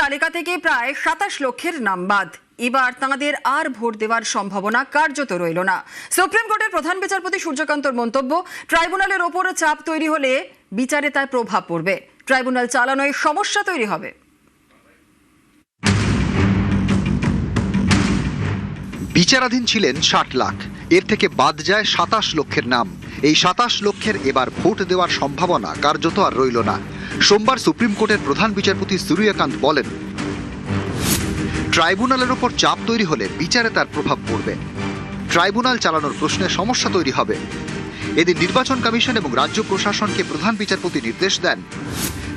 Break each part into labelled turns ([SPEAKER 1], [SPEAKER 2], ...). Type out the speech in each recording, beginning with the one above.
[SPEAKER 1] তালিকা থেকে প্রায় 27 লক্ষের নাম বাদ। এবার তাঁদের আর ভোট দেওয়ার সম্ভাবনা কার্যত রইল না। সুপ্রিম কোর্টের প্রধান বিচারপতি সূর্যকান্তর মন্তব্য, ট্রাইব্যুনালের ওপর চাপ তৈরি হলে বিচারে তার প্রভাব পড়বে। ট্রাইব্যুনাল চালানোয় সমস্যা তৈরি হবে।
[SPEAKER 2] বিচারাধীন ছিলেন 60 লাখ, এর থেকে বাদ যায় 27 লক্ষের নাম। এই 27 লক্ষের এবার ভোট দেওয়ার সম্ভাবনা কার্যত আর রইল না। সোমবার সুপ্রিম কোর্টের প্রধান বিচারপতি সূর্যকান্ত বলেন, ট্রাইব্যুনালের ওপর চাপ তৈরি হলে বিচারে তার প্রভাব পড়বে। ট্রাইব্যুনাল চালানোর প্রশ্নে সমস্যা তৈরি হবে। এদিন নির্বাচন কমিশন এবং রাজ্য প্রশাসনকে প্রধান বিচারপতি নির্দেশ দেন,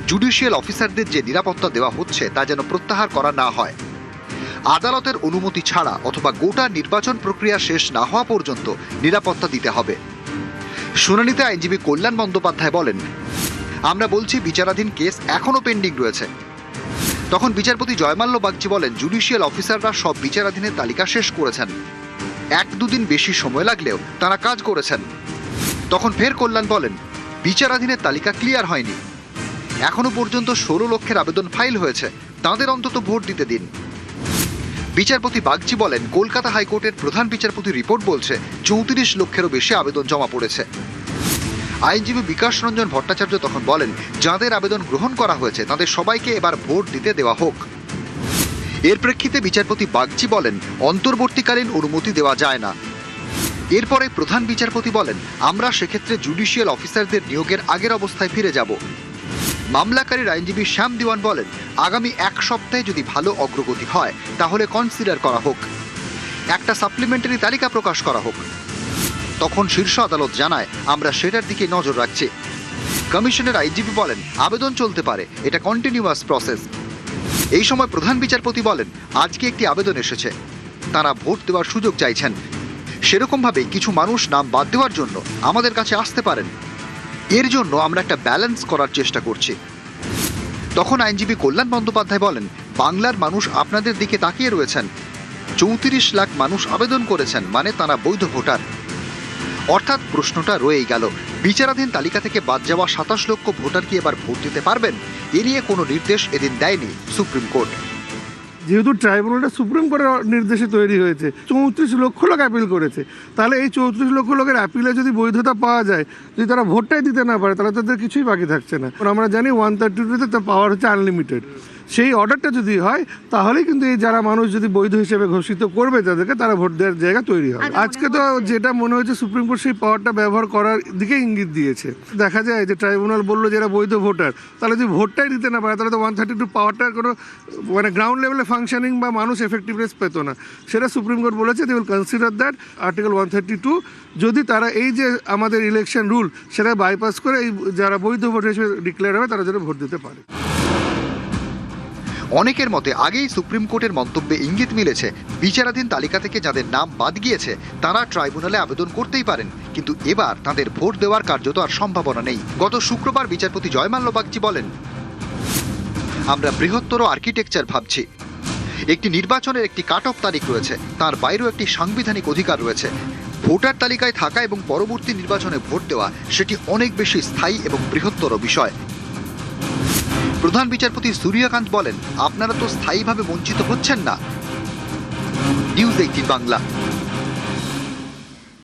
[SPEAKER 2] জুডিশিয়াল অফিসারদের যে নিরাপত্তা দেওয়া হচ্ছে তা যেন প্রত্যাহার করা না হয়। আদালতের অনুমতি ছাড়া অথবা গোটা নির্বাচন প্রক্রিয়া শেষ না হওয়া পর্যন্ত নিরাপত্তা দিতে হবে। শুনানিতে আইনজীবী কল্যাণ বন্দ্যোপাধ্যায় বলেন, আমরা বলছি বিচারাধীন কেস এখনো পেন্ডিং রয়েছে। তখন বিচারপতি জয়মাল্য বাগচি বলেন, জুডিশিয়াল অফিসাররা সব বিচারাধীনের তালিকা শেষ করেছেন, 1-2 দিন বেশি সময় লাগলেও তারা কাজ করেছেন। তখন ফের কল্যাণ বলেন, বিচারাধীনের তালিকা ক্লিয়ার হয়নি, এখনো পর্যন্ত 16 লক্ষের আবেদন ফাইল হয়েছে, তাদের অন্তত ভোট দিতে দিন। বিচারপতি বাগচি বলেন, কলকাতা হাইকোর্টের প্রধান বিচারপতির রিপোর্ট বলছে 34 লক্ষেরও বেশি আবেদন জমা পড়েছে। আইনজীবী বিকাশ রঞ্জন ভট্টাচার্য তখন বলেন, যাদের আবেদন গ্রহণ করা হয়েছে তাদের সবাইকে এবার ভোট দিতে দেওয়া হোক। এর প্রেক্ষিতে বিচারপতি বাগচি বলেন, অন্তর্বর্তীকালীন অনুমতি দেওয়া যায় না। এরপরে প্রধান বিচারপতি বলেন, আমরা সেক্ষেত্রে জুডিশিয়াল অফিসারদের নিয়োগের আগের অবস্থায় ফিরে যাব। মামলাকারীর আইনজীবী শ্যাম দিওয়ান বলেন, আগামী 1 সপ্তাহে যদি ভালো অগ্রগতি হয় তাহলে কনসিডার করা হোক, একটা সাপ্লিমেন্টারি তালিকা প্রকাশ করা হোক। তখন শীর্ষ আদালত জানায়, আমরা সেটার দিকে নজর রাখছি। কমিশনের আইনজীবী বলেন, আবেদন চলতে পারে, এটা কন্টিনিউয়াস প্রসেস। এই সময় প্রধান বিচারপতি বলেন, আজকে একটি আবেদন এসেছে, তারা ভোট দেওয়ার সুযোগ চাইছেন, সেরকমভাবে কিছু মানুষ নাম বাদ দেওয়ার জন্য আমাদের কাছে আসতে পারেন, এর জন্য আমরা একটা ব্যালেন্স করার চেষ্টা করছি। তখন আইনজীবী কল্যাণ বন্দ্যোপাধ্যায় বলেন, বাংলার মানুষ আপনাদের দিকে তাকিয়ে রয়েছেন, 34 লাখ মানুষ আবেদন করেছেন, মানে তারা বৈধ ভোটার। অর্থাৎ প্রশ্নটা রয়েই গেল, বিচারাধীন তালিকা থেকে বাদ যাওয়া 27 লক্ষ ভোটার কি এবার ভোট দিতে পারবেন? এ নিয়ে কোনো নির্দেশ এদিন দেয়নি সুপ্রিম কোর্ট।
[SPEAKER 3] যেহেতু ট্রাইব্যুনালটা সুপ্রিম কোর্টের নির্দেশে তৈরি হয়েছে, 34 লক্ষ লোক অ্যাপিল করেছে, তাহলে এই 34 লক্ষ লোকের অ্যাপিলে যদি বৈধতা পাওয়া যায়, যদি তারা ভোটটাই দিতে না পারে, তাহলে তাদের কিছুই বাকি থাকছে না। আমরা জানি 132-তে তার পাওয়ার হচ্ছে আনলিমিটেড। সেই অর্ডারটা যদি হয় তাহলেই কিন্তু এই যারা মানুষ যদি বৈধ হিসেবে ঘোষিত করবে তাদেরকে, তারা ভোট দেওয়ার জায়গা তৈরি হবে। আজকে তো যেটা মনে হচ্ছে সুপ্রিম কোর্ট সেই পাওয়ারটা ব্যবহার করার দিকে ইঙ্গিত দিয়েছে। দেখা যায় যে ট্রাইব্যুনাল বললো যারা বৈধ ভোটার, তাহলে যদি ভোটটাই দিতে না পারে তাহলে তো 132 পাওয়ারটার কোনো মানে গ্রাউন্ড লেভেলে ফাংশনিং বা মানুষ এফেক্টিভনেস পেত না। সেটা সুপ্রিম কোর্ট বলেছে, they will consider that article 132 যদি তারা এই যে আমাদের ইলেকশন রুল সেটা বাইপাস করে এই যারা বৈধ ভোটার হিসেবে ডিক্লেয়ার হবে তারা যেন ভোট দিতে পারে।
[SPEAKER 2] অনেকের মতে আগেই সুপ্রিম কোর্টের মন্তব্যে ইঙ্গিত মিলেছে, বিচারাধীন তালিকা থেকে যাদের নাম বাদ গিয়েছে তারা ট্রাইব্যুনালে আবেদন করতেই পারেন, কিন্তু এবার তাদের ভোট দেওয়ার কার্যত আর সম্ভাবনা নেই। গত শুক্রবার বিচারপতি জয়মাল্য বাগচি বলেন, আমরা বৃহত্তর আর্কিটেকচার ভাবছি। একটি নির্বাচনের একটি কাট অফ তারিখ রয়েছে, তার বাইরেও একটি সাংবিধানিক অধিকার রয়েছে। ভোটার তালিকায় থাকা এবং পরবর্তী নির্বাচনে ভোট দেওয়া সেটি অনেক বেশি স্থায়ী এবং বৃহত্তর বিষয়। প্রধান বিচারপতি সূর্যকান্ত বলেন, আপনারা তো স্থায়ীভাবে বঞ্চিত হচ্ছেন না। নিউজ 18 বাংলা।